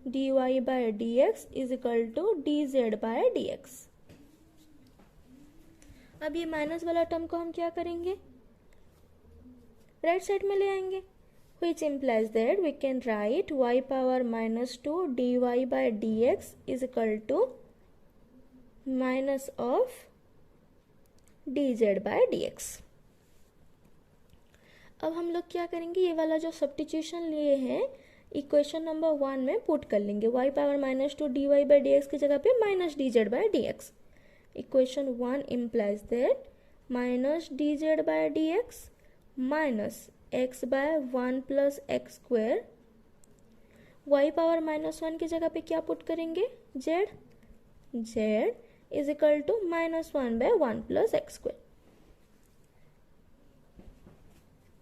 dy by dx is equal to dz by dx। अब ये माइनस वाला टर्म को हम क्या करेंगे, राइट साइड में ले आएंगे, which implies that we can write y power -2 dy by dx is equal to minus of dz by dx। अब हम लोग क्या करेंगे, ये वाला जो सब्स्टिट्यूशन लिए हैं इक्वेशन नंबर 1 में पुट कर लेंगे, y power -2 dy by dx की जगह पे minus dz by dx। Equation 1 implies that minus dz by dx minus x by 1 plus x square, y power -1 की जगह पे क्या पुट करेंगे, z, z is equal to -1 by 1 plus x square.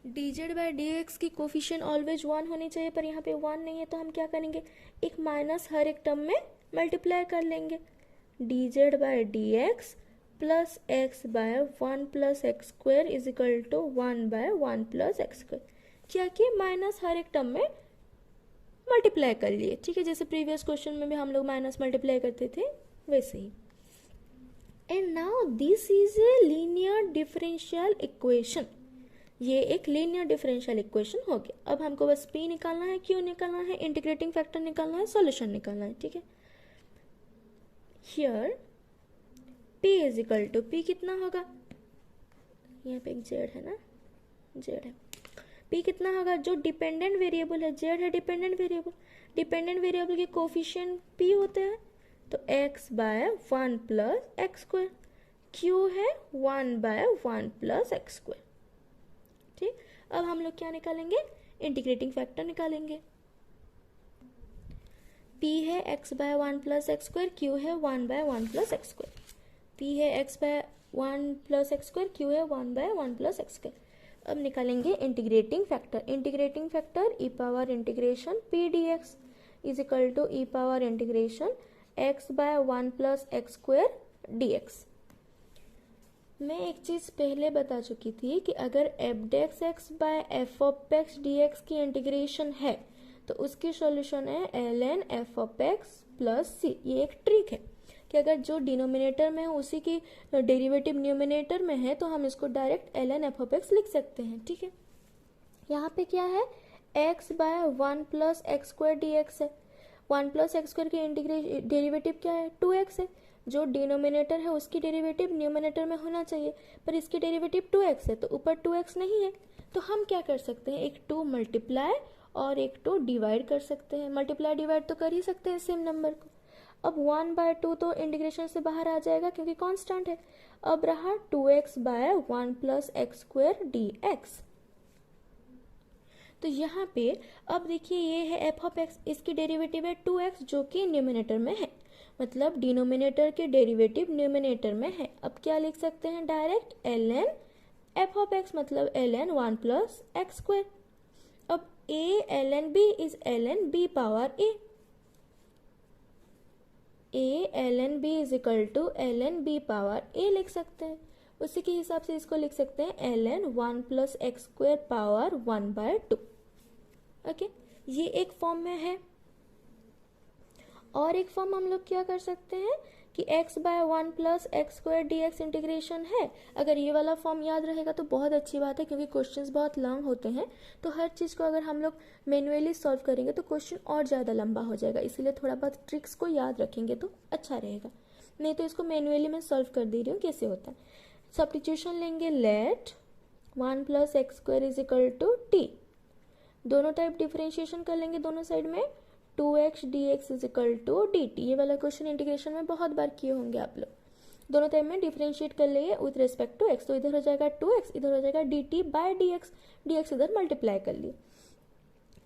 dz by dx की coefficient always 1 होनी चाहिए, पर यहाँ पे 1 नहीं है, तो हम क्या करेंगे, एक माइनस हर एक टर्म में मल्टीप्लाई कर लेंगे, dz by dx plus x by 1 plus x square is equal to 1 by 1 plus x square. क्या किए, माइनस हर एक टर्म में मल्टीप्लाई कर लिए, ठीक है, जैसे प्रीवियस क्वेश्चन में भी हम लोग माइनस मल्टीप्लाई करते थे वैसे ही। And now this is a linear differential equation, ये एक लीनियर डिफरेंशियल इक्वेशन हो गया। अब हमको बस p निकालना है, q निकालना है, इंटीग्रेटिंग फैक्टर निकालना है, सॉल्यूशन निकालना है, ठीक है। Here p is equal to p कितना होगा, यहाँ पे एक z है ना, z है, p कितना होगा, जो डिपेंडेंट वेरिएबल है z है, डिपेंडेंट वेरिएबल के कोफिशिएंट p होते हैं, तो x by 1 plus x square, q है 1 बाय 1 प्लस एक्स स्क्वायर, ठीक। अब हम लोग क्या निकालेंगे, इंटीग्रेटिंग फैक्टर निकालेंगे, p है x by 1 plus x square, q है 1 by 1 plus x square, p है x by 1 plus x square, q है 1 बाय 1 प्लस एक्स स्क्वायर। अब निकालेंगे integrating factor e power integration p dx is equal to e power integration x by 1 plus x square dx। मैं एक चीज़ पहले बता चुकी थी कि अगर f dash x by f of x dx की इंटीग्रेशन है तो उसकी सॉल्यूशन है ln f of x plus c। ये एक ट्रिक है कि अगर जो डिनोमिनेटर में है उसी की डेरिवेटिव न्यूमिनेटर में है तो हम इसको direct ln f of x लिख सकते हैं, ठीक है। यहाँ पे क्या है, x by 1 plus x square d x है, 1 प्लस एक्स स्क्वायर की डेरिवेटिव क्या है, 2x है, जो डिनोमिनेटर है उसकी डेरिवेटिव न्यूमिनेटर में होना चाहिए, पर इसकी डेरिवेटिव 2x है तो ऊपर 2x नहीं है, तो हम क्या कर सकते हैं, एक 2 मल्टीप्लाई और एक 2 डिवाइड कर सकते हैं। मल्टीप्लाई डिवाइड तो कर ही सकते हैं सेम नंबर को। अब 1/2 तो इंटीग्रेशन से बाहर आ जाएगा क्योंकि कांस्टेंट है। अब रहा 2x/1 + x² dx। तो यहाँ पे अब देखिए ये है एफ ऑफ एक्स, इसकी डेरिवेटिव है 2x जो कि न्यूमिनेटर में है, मतलब डिनोमिनेटर के डेरिवेटिव न्यूमिनेटर में है। अब क्या लिख सकते हैं direct ln f of x, मतलब ln 1 + x²। अब a ln b is ln b power a ln b is equal to ln b power a लिख सकते हैं। उसी के हिसाब से इसको लिख सकते हैं ln 1 + x² पावर 1/2। ओके, ये एक फॉर्म में है। और एक फॉर्म हम लोग क्या कर सकते हैं कि x/1 + x² dx इंटीग्रेशन है। अगर ये वाला फॉर्म याद रहेगा तो बहुत अच्छी बात है, क्योंकि क्वेश्चंस बहुत लॉन्ग होते हैं, तो हर चीज़ को अगर हम लोग मैन्युअली सॉल्व करेंगे तो क्वेश्चन और ज़्यादा लंबा हो जाएगा, इसीलिए थोड़ा बहुत ट्रिक्स को याद रखेंगे तो अच्छा रहेगा। नहीं तो इसको मैन्युअली मैं सॉल्व कर दे रही हूँ कैसे होता है। सब्स्टिट्यूशन लेंगे, let 1 + x² is equal to t। दोनों टाइप डिफरेंशिएशन कर लेंगे, दोनों साइड में 2x dx is equal to dt। ये वाला क्वेश्चन इंटीग्रेशन में बहुत बार किए होंगे आप लोग। दोनों टाइप में डिफरेंशिएट कर लेंगे विथ रिस्पेक्ट टू x, तो इधर हो जाएगा 2x, इधर हो जाएगा dt/dx, dx इधर मल्टीप्लाई कर लिए।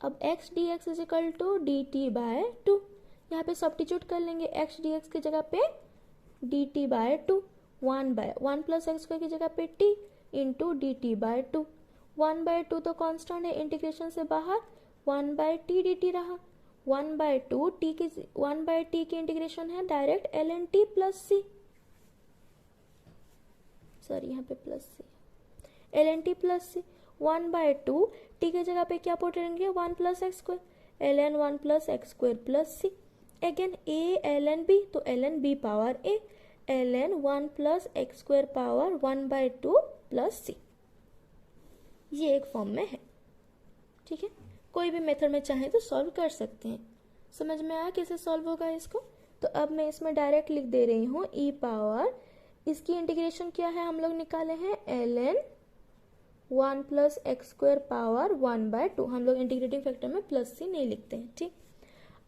अब x dx is equal to dt/2। यहाँ पे सब्स्टिट्यूट कर लेंगे, x dx की जगह पे dt/2, 1 + x² की जगह पे t इंटू dt/2। 1/2 तो कांस्टेंट है, इंटीग्रेशन से बाहर 1/t dt रहा। 1/2 1/t की इंटीग्रेशन है direct ln t + c, sorry यहाँ पे plus c, ln t + c। 1/2 t की जगह पे क्या पुट करेंगे, 1 + x², ln 1 + x² + c। Again a ln b, तो ln b power a, ln 1 + x² power 1/2 + c। ये एक फॉर्म में है, ठीक है। कोई भी मेथड में चाहे तो सॉल्व कर सकते हैं। समझ में आया कैसे सॉल्व होगा इसको। तो अब मैं इसमें डायरेक्ट लिख दे रही हूँ e पावर, इसकी इंटीग्रेशन क्या है हम लोग निकाले हैं, ln 1 + x² पावर 1/2। हम लोग इंटीग्रेटिंग फैक्टर में प्लस c नहीं लिखते हैं, ठीक।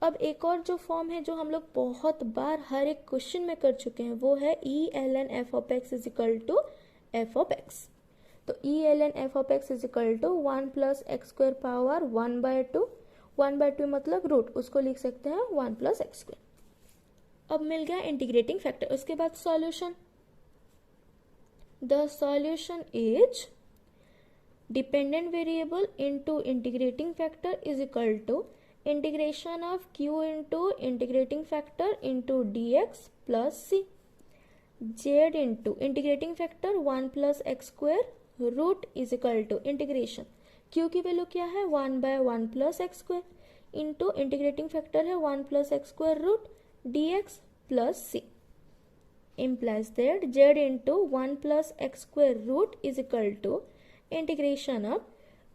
अब एक और जो फॉर्म है जो हम लोग बहुत बार हर एक क्वेश्चन में कर चुके हैं, वो है e ln f of x is equal to f of x। तो e ln f of x is equal to 1 + x² power 1/2, 1/2 मतलब रूट, उसको लिख सकते हैं 1 + x²। अब मिल गया इंटीग्रेटिंग फैक्टर। उसके बाद solution, the solution is dependent variable into integrating factor is equal to integration of q into integrating factor into dx + c। z into integrating factor 1 + x² root is equal to integration, q की value क्या है 1/1 + x² into integrating factor है 1 + x² root dx + c implies that z into 1 + x² root is equal to integration of,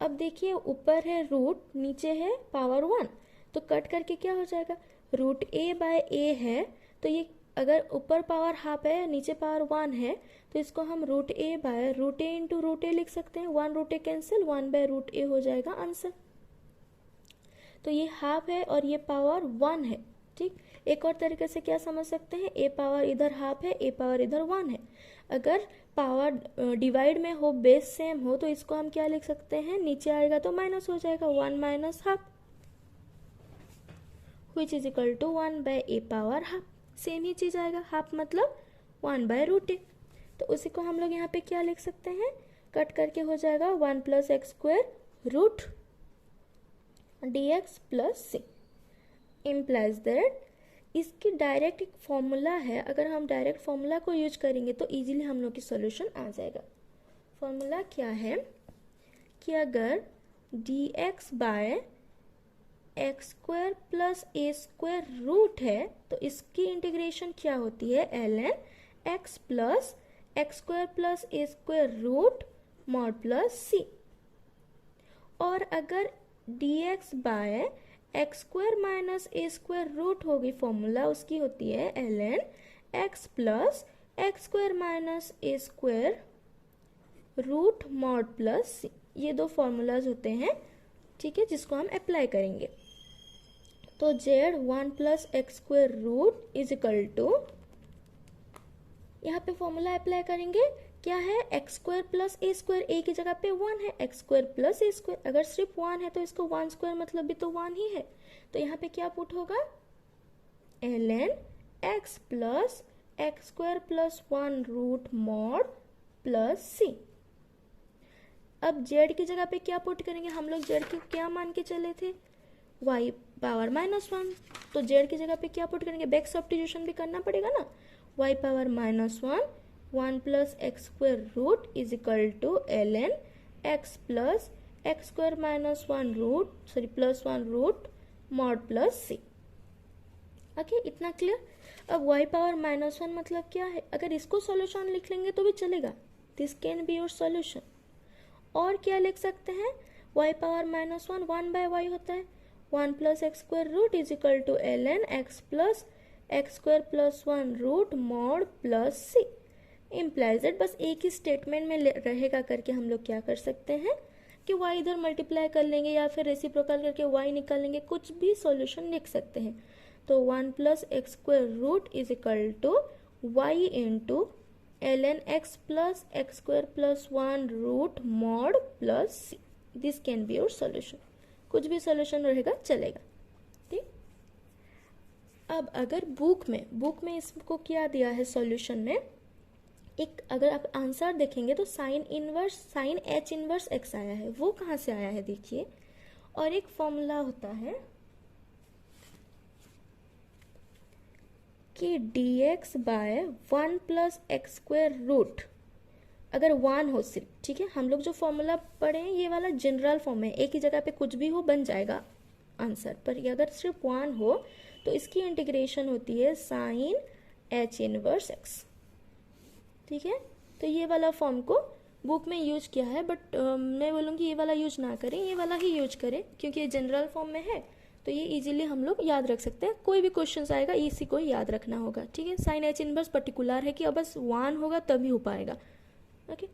अब देखिए ऊपर है root, नीचे है पावर 1, तो कट करके क्या हो जाएगा, रूट a/a है, तो ये अगर ऊपर पावर हाफ है नीचे पावर 1 है, तो इसको हम root a/√a into root a लिख सकते हैं। 1 √ a कैंसिल, 1/√a हो जाएगा आंसर। तो ये हाफ है और ये पावर 1 है, ठीक। एक और तरीके से क्या समझ सकते हैं, a पावर इधर हाफ है, a पावर इधर 1 है। अगर पावर डिवाइड में हो, बेस सेम हो, तो इसको हम क्या लिख सकते हैं, नीचे आएगा तो माइनस हो जाएगा, 1 - half which is equal to 1/a power half. Same ही चीज आएगा, हाफ मतलब 1/√a। तो उसी को हम लोग यहाँ पे क्या लिख सकते हैं, कट करके हो जाएगा 1 + x² root dx + c implies that इसकी डायरेक्ट एक फॉर्मूला है, अगर हम डायरेक्ट फॉर्मूला को यूज करेंगे तो इजीली हम लोग की सॉल्यूशन आ जाएगा। फॉर्मूला क्या है कि अगर dx / x² + a² रूट है तो इसकी इंटीग्रेशन क्या होती है, ln x + x² + a² root mod + c। और अगर dx / x² - a² रूट होगी, फॉर्मूला उसकी होती है ln x plus x square minus a square root mod plus सी, ये दो फॉर्मूलाज होते हैं, ठीक है, जिसको हम अप्लाई करेंगे। तो z 1 plus x square root is equal to, यहाँ पे फॉर्मूला अप्लाई करेंगे, क्या है, x square plus a square, a की जगह पे 1 है, x square plus a square, अगर सिर्फ 1 है तो इसको 1 स्क्वायर मतलब भी तो 1 ही है, तो यहाँ पे क्या पुट होगा, ln x plus x square plus 1 root mod plus c. अब z की जगह पे क्या पुट करेंगे, हम लोग z की क्या मान के चले थे, y पावर -1, तो z की जगह पे क्या पुट करेंगे, बैक सब्स्टिट्यूशन भी करना पड़ेगा ना, y power -1 1 plus x square root is equal to ln x plus x square minus 1 root plus 1 root mod plus c. Okay, इतना क्लियर। अब y पावर -1 मतलब क्या है, अगर इसको सॉल्यूशन लिख लेंगे तो भी चलेगा, this can be your solution. और क्या लिख सकते हैं, y पावर -1 1 बाय y होता है, 1 plus x square root is equal to ln x plus x square plus 1 root mod plus c. Implies that, बस एक ही स्टेटमेंट में रहेगा करके हम लोग क्या कर सकते हैं कि y इधर मल्टीप्लाई कर लेंगे या फिर रेसिप्रोकल करके y निकाल लेंगे, कुछ भी सॉल्यूशन लिख सकते हैं। तो 1 plus x square root is equal to y into ln x plus x square plus 1 root mod plus c, this can be your solution, कुछ भी सॉल्यूशन रहेगा चलेगा, ठीक। अब अगर बुक में इसको क्या दिया है सॉल्यूशन में, एक अगर आप आंसर देखेंगे तो साइन h इनवर्स x आया है, वो कहाँ से आया है देखिए, और एक फॉर्मूला होता है कि dx by 1 plus x square root, अगर 1 हो सिर्फ, ठीक है, हम लोग जो फॉर्मूला पढ़े हैं ये वाला जनरल फॉर्म है, एक ही जगह पे कुछ भी हो बन जाएगा आंसर, पर ये अगर सिर्फ 1 हो तो इसकी इंटीग्रेशन होती है साइन h इनवर्स x, ठीक है। तो ये वाला फॉर्म को बुक में यूज किया है, बट मैं बोलूँगी ये वाला यूज ना करें, ये वाला ही यूज करें, क्योंकि ये जनरल फॉर्म में है तो ये इजीली हम लोग याद रख सकते हैं, कोई भी क्वेश्चन आएगा इसी को याद रखना होगा, ठीक है। साइन h इनवर्स पर्टिकुलर है कि अब बस 1 होगा तभी हो पाएगा, ओके।